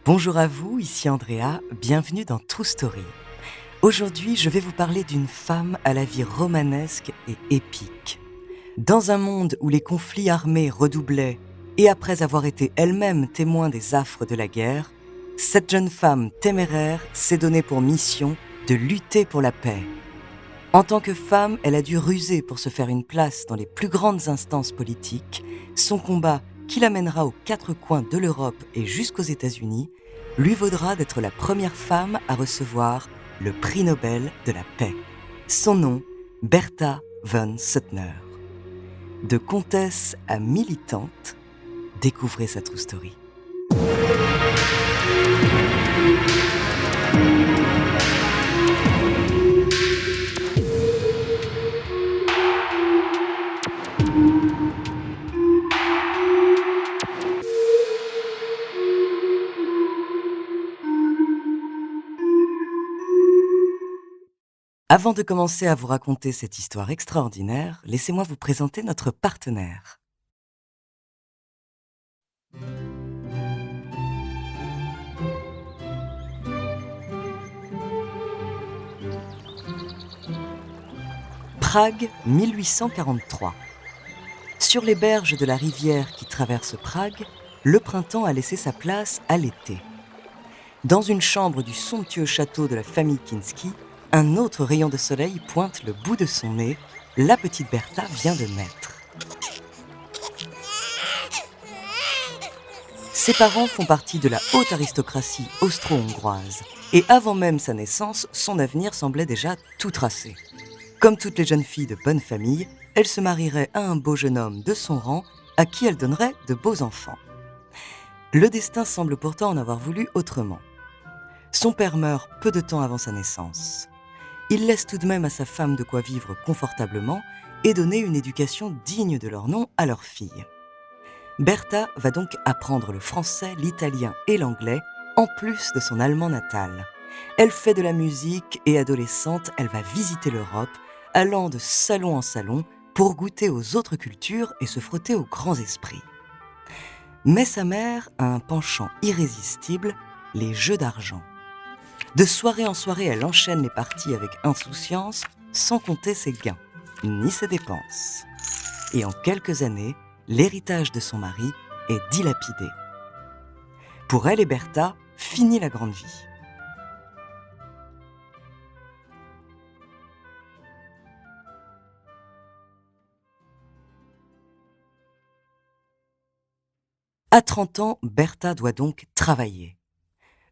Bonjour à vous, ici Andrea, bienvenue dans True Story. Aujourd'hui, je vais vous parler d'une femme à la vie romanesque et épique. Dans un monde où les conflits armés redoublaient, et après avoir été elle-même témoin des affres de la guerre, cette jeune femme téméraire s'est donnée pour mission de lutter pour la paix. En tant que femme, elle a dû ruser pour se faire une place dans les plus grandes instances politiques. Son combat, qui l'amènera aux quatre coins de l'Europe et jusqu'aux États-Unis, lui vaudra d'être la première femme à recevoir le prix Nobel de la paix. Son nom, Bertha von Suttner. De comtesse à militante, découvrez sa true story. Avant de commencer à vous raconter cette histoire extraordinaire, laissez-moi vous présenter notre partenaire. Prague, 1843. Sur les berges de la rivière qui traverse Prague, le printemps a laissé sa place à l'été. Dans une chambre du somptueux château de la famille Kinsky, un autre rayon de soleil pointe le bout de son nez. La petite Bertha vient de naître. Ses parents font partie de la haute aristocratie austro-hongroise. Et avant même sa naissance, son avenir semblait déjà tout tracé. Comme toutes les jeunes filles de bonne famille, elle se marierait à un beau jeune homme de son rang, à qui elle donnerait de beaux enfants. Le destin semble pourtant en avoir voulu autrement. Son père meurt peu de temps avant sa naissance. Il laisse tout de même à sa femme de quoi vivre confortablement et donner une éducation digne de leur nom à leur fille. Bertha va donc apprendre le français, l'italien et l'anglais, en plus de son allemand natal. Elle fait de la musique et adolescente, elle va visiter l'Europe, allant de salon en salon pour goûter aux autres cultures et se frotter aux grands esprits. Mais sa mère a un penchant irrésistible, les jeux d'argent. De soirée en soirée, elle enchaîne les parties avec insouciance, sans compter ses gains, ni ses dépenses. Et en quelques années, l'héritage de son mari est dilapidé. Pour elle et Bertha, finit la grande vie. À 30 ans, Bertha doit donc travailler.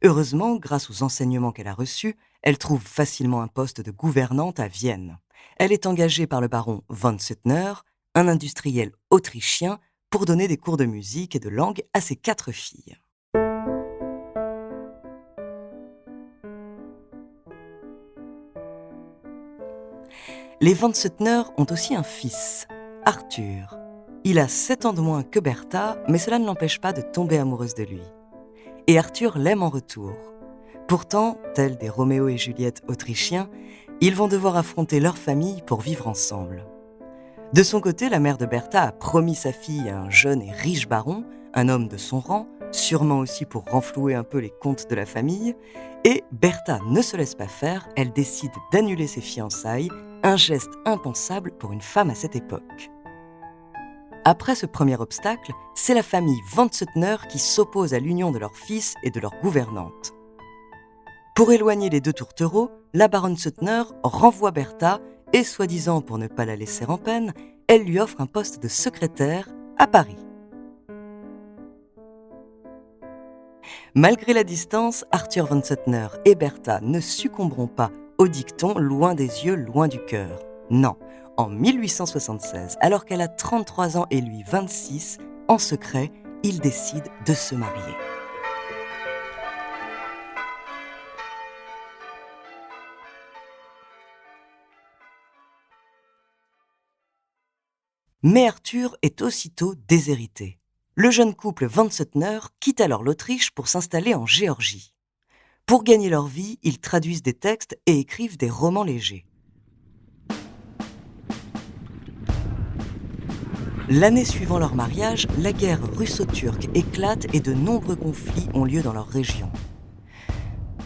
Heureusement, grâce aux enseignements qu'elle a reçus, elle trouve facilement un poste de gouvernante à Vienne. Elle est engagée par le baron von Suttner, un industriel autrichien, pour donner des cours de musique et de langue à ses 4 filles. Les von Suttner ont aussi un fils, Arthur. Il a 7 ans de moins que Bertha, mais cela ne l'empêche pas de tomber amoureuse de lui. Et Arthur l'aime en retour. Pourtant, tels des Roméo et Juliette autrichiens, ils vont devoir affronter leur famille pour vivre ensemble. De son côté, la mère de Bertha a promis sa fille à un jeune et riche baron, un homme de son rang, sûrement aussi pour renflouer un peu les comptes de la famille, et Bertha ne se laisse pas faire, elle décide d'annuler ses fiançailles, un geste impensable pour une femme à cette époque. Après ce premier obstacle, c'est la famille von Suttner qui s'oppose à l'union de leur fils et de leur gouvernante. Pour éloigner les deux tourtereaux, la baronne Suttner renvoie Bertha et, soi-disant pour ne pas la laisser en peine, elle lui offre un poste de secrétaire à Paris. Malgré la distance, Arthur von Suttner et Bertha ne succomberont pas au dicton « loin des yeux, loin du cœur ». Non, en 1876, alors qu'elle a 33 ans et lui 26, en secret, ils décident de se marier. Mais Arthur est aussitôt déshérité. Le jeune couple von Suttner quitte alors l'Autriche pour s'installer en Géorgie. Pour gagner leur vie, ils traduisent des textes et écrivent des romans légers. L'année suivant leur mariage, la guerre russo-turque éclate et de nombreux conflits ont lieu dans leur région.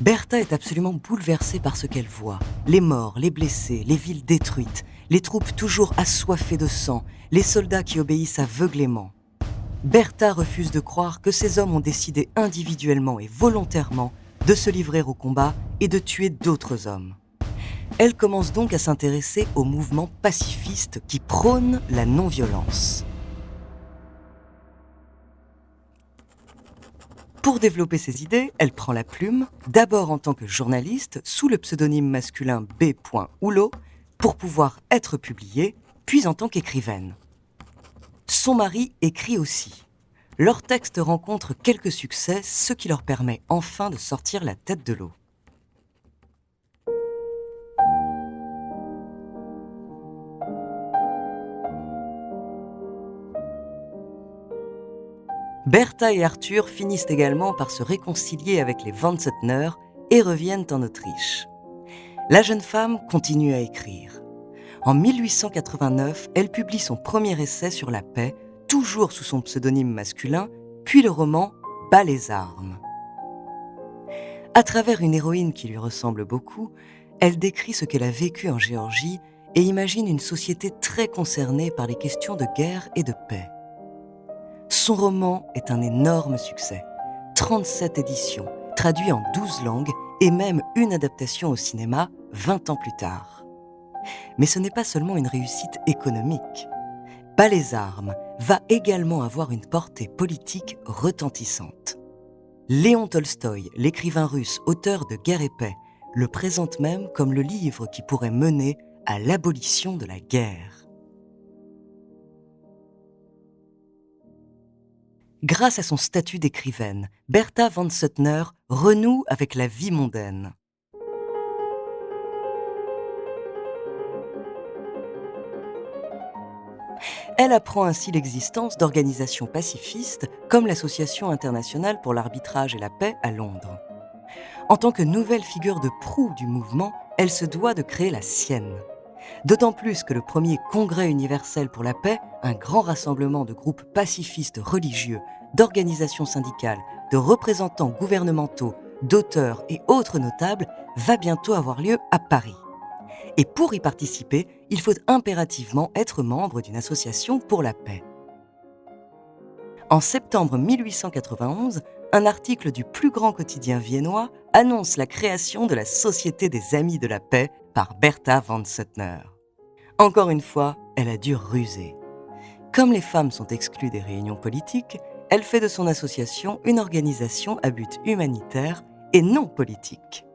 Berta est absolument bouleversée par ce qu'elle voit. Les morts, les blessés, les villes détruites, les troupes toujours assoiffées de sang, les soldats qui obéissent aveuglément. Berta refuse de croire que ces hommes ont décidé individuellement et volontairement de se livrer au combat et de tuer d'autres hommes. Elle commence donc à s'intéresser au mouvement pacifiste qui prône la non-violence. Pour développer ses idées, elle prend la plume, d'abord en tant que journaliste, sous le pseudonyme masculin B. Hulot, pour pouvoir être publiée, puis en tant qu'écrivaine. Son mari écrit aussi. Leurs textes rencontrent quelques succès, ce qui leur permet enfin de sortir la tête de l'eau. Berta et Arthur finissent également par se réconcilier avec les Van Suttner et reviennent en Autriche. La jeune femme continue à écrire. En 1889, elle publie son premier essai sur la paix, toujours sous son pseudonyme masculin, puis le roman « Bas les armes ». À travers une héroïne qui lui ressemble beaucoup, elle décrit ce qu'elle a vécu en Géorgie et imagine une société très concernée par les questions de guerre et de paix. Son roman est un énorme succès. 37 éditions, traduit en 12 langues et même une adaptation au cinéma 20 ans plus tard. Mais ce n'est pas seulement une réussite économique. Bas les armes va également avoir une portée politique retentissante. Léon Tolstoï, l'écrivain russe, auteur de Guerre et paix, le présente même comme le livre qui pourrait mener à l'abolition de la guerre. Grâce à son statut d'écrivaine, Berta Van Suttner renoue avec la vie mondaine. Elle apprend ainsi l'existence d'organisations pacifistes comme l'Association internationale pour l'arbitrage et la paix à Londres. En tant que nouvelle figure de proue du mouvement, elle se doit de créer la sienne. D'autant plus que le premier Congrès universel pour la paix, un grand rassemblement de groupes pacifistes religieux, d'organisations syndicales, de représentants gouvernementaux, d'auteurs et autres notables, va bientôt avoir lieu à Paris. Et pour y participer, il faut impérativement être membre d'une association pour la paix. En septembre 1891, un article du plus grand quotidien viennois annonce la création de la Société des Amis de la Paix par Berta Van Suttner. Encore une fois, elle a dû ruser. Comme les femmes sont exclues des réunions politiques, elle fait de son association une organisation à but humanitaire et non politique.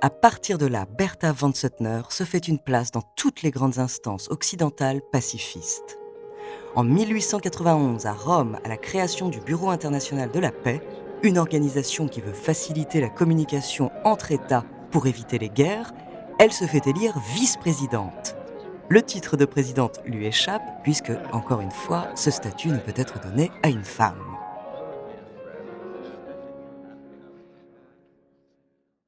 À partir de là, Berta Van Suttner se fait une place dans toutes les grandes instances occidentales pacifistes. En 1891, à Rome, à la création du Bureau international de la paix, une organisation qui veut faciliter la communication entre États pour éviter les guerres, elle se fait élire vice-présidente. Le titre de présidente lui échappe puisque, encore une fois, ce statut ne peut être donné à une femme.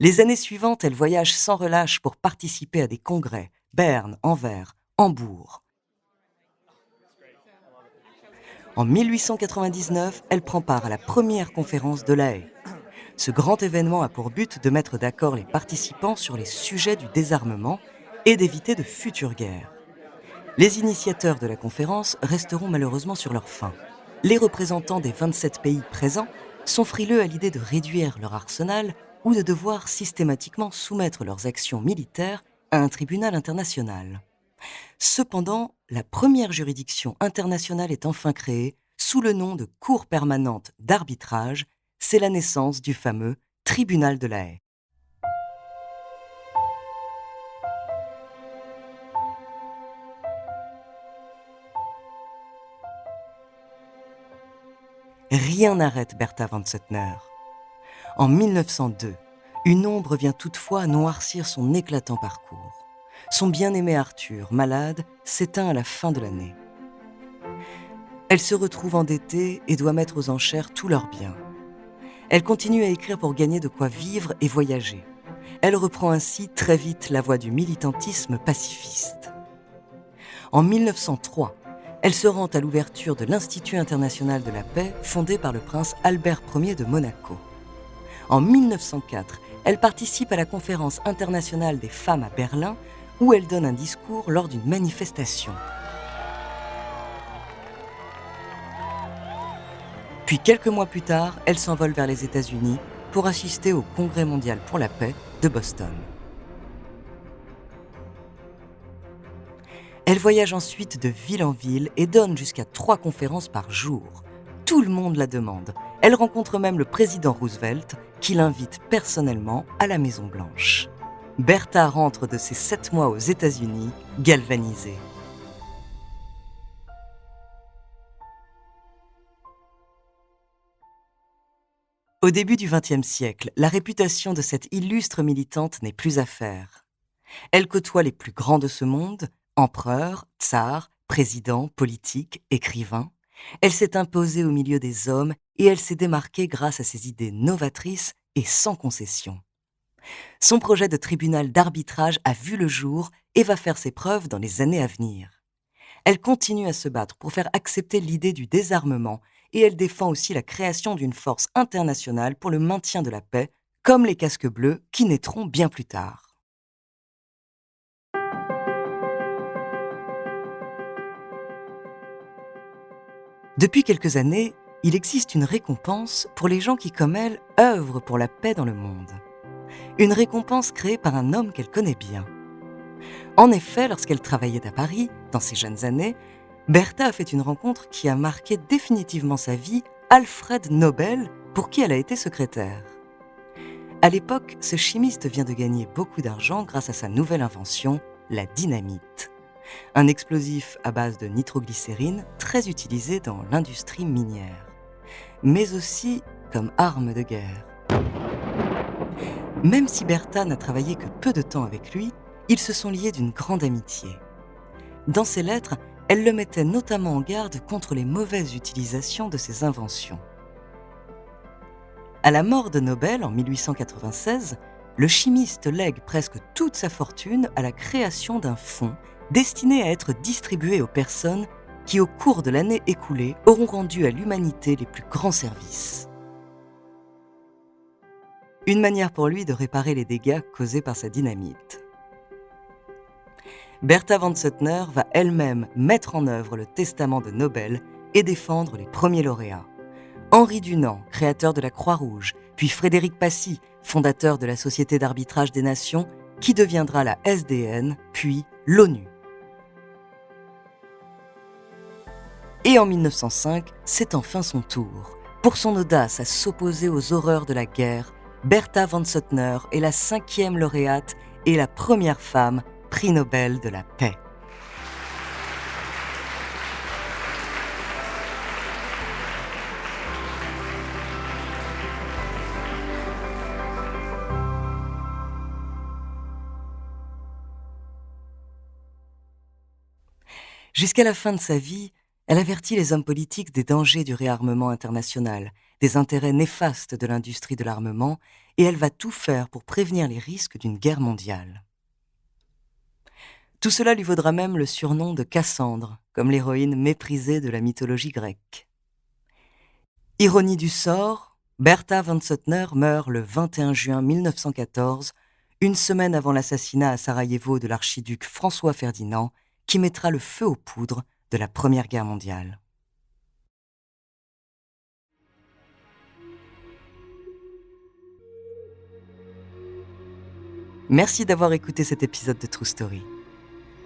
Les années suivantes, elle voyage sans relâche pour participer à des congrès, Berne, Anvers, Hambourg. En 1899, elle prend part à la première conférence de La Haye. Ce grand événement a pour but de mettre d'accord les participants sur les sujets du désarmement et d'éviter de futures guerres. Les initiateurs de la conférence resteront malheureusement sur leur faim. Les représentants des 27 pays présents sont frileux à l'idée de réduire leur arsenal ou de devoir systématiquement soumettre leurs actions militaires à un tribunal international. Cependant, la première juridiction internationale est enfin créée sous le nom de Cour permanente d'arbitrage. C'est la naissance du fameux Tribunal de La Haye. Rien n'arrête Berta Van Suttner. En 1902, une ombre vient toutefois noircir son éclatant parcours. Son bien-aimé Arthur, malade, s'éteint à la fin de l'année. Elle se retrouve endettée et doit mettre aux enchères tous leurs biens. Elle continue à écrire pour gagner de quoi vivre et voyager. Elle reprend ainsi très vite la voie du militantisme pacifiste. En 1903, Elle se rend à l'ouverture de l'Institut international de la paix fondé par le prince Albert Ier de Monaco. En 1904, elle participe à la conférence internationale des femmes à Berlin où elle donne un discours lors d'une manifestation. Puis quelques mois plus tard, elle s'envole vers les États-Unis pour assister au Congrès mondial pour la paix de Boston. Elle voyage ensuite de ville en ville et donne jusqu'à 3 conférences par jour. Tout le monde la demande. Elle rencontre même le président Roosevelt, qui l'invite personnellement à la Maison-Blanche. Bertha rentre de ses 7 mois aux États-Unis, galvanisée. Au début du XXe siècle, la réputation de cette illustre militante n'est plus à faire. Elle côtoie les plus grands de ce monde, empereurs, tsars, présidents, politiques, écrivains. Elle s'est imposée au milieu des hommes et elle s'est démarquée grâce à ses idées novatrices et sans concession. Son projet de tribunal d'arbitrage a vu le jour et va faire ses preuves dans les années à venir. Elle continue à se battre pour faire accepter l'idée du désarmement et elle défend aussi la création d'une force internationale pour le maintien de la paix, comme les casques bleus qui naîtront bien plus tard. Depuis quelques années, il existe une récompense pour les gens qui, comme elle, œuvrent pour la paix dans le monde. Une récompense créée par un homme qu'elle connaît bien. En effet, lorsqu'elle travaillait à Paris, dans ses jeunes années, Bertha a fait une rencontre qui a marqué définitivement sa vie, Alfred Nobel, pour qui elle a été secrétaire. À l'époque, ce chimiste vient de gagner beaucoup d'argent grâce à sa nouvelle invention, la dynamite. Un explosif à base de nitroglycérine très utilisé dans l'industrie minière, mais aussi comme arme de guerre. Même si Bertha n'a travaillé que peu de temps avec lui, ils se sont liés d'une grande amitié. Dans ses lettres, elle le mettait notamment en garde contre les mauvaises utilisations de ses inventions. À la mort de Nobel en 1896, le chimiste lègue presque toute sa fortune à la création d'un fonds destiné à être distribué aux personnes qui, au cours de l'année écoulée, auront rendu à l'humanité les plus grands services. Une manière pour lui de réparer les dégâts causés par sa dynamite. Bertha von Suttner va elle-même mettre en œuvre le testament de Nobel et défendre les premiers lauréats. Henri Dunant, créateur de la Croix-Rouge, puis Frédéric Passy, fondateur de la Société d'arbitrage des nations, qui deviendra la SDN, puis l'ONU. Et en 1905, c'est enfin son tour. Pour son audace à s'opposer aux horreurs de la guerre, Bertha von Suttner est la 5e lauréate et la première femme prix Nobel de la paix. Jusqu'à la fin de sa vie, elle avertit les hommes politiques des dangers du réarmement international, des intérêts néfastes de l'industrie de l'armement, et elle va tout faire pour prévenir les risques d'une guerre mondiale. Tout cela lui vaudra même le surnom de Cassandre, comme l'héroïne méprisée de la mythologie grecque. Ironie du sort, Bertha von Suttner meurt le 21 juin 1914, une semaine avant l'assassinat à Sarajevo de l'archiduc François Ferdinand, qui mettra le feu aux poudres de la Première Guerre mondiale. Merci d'avoir écouté cet épisode de True Story.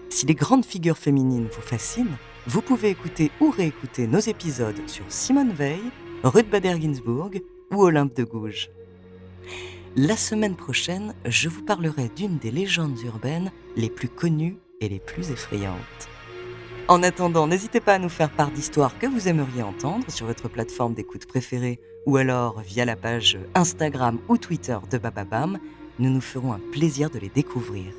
Si les grandes figures féminines vous fascinent, vous pouvez écouter ou réécouter nos épisodes sur Simone Veil, Ruth Bader Ginsburg ou Olympe de Gouges. La semaine prochaine, je vous parlerai d'une des légendes urbaines les plus connues et les plus effrayantes. En attendant, n'hésitez pas à nous faire part d'histoires que vous aimeriez entendre sur votre plateforme d'écoute préférée ou alors via la page Instagram ou Twitter de Bababam. Nous nous ferons un plaisir de les découvrir.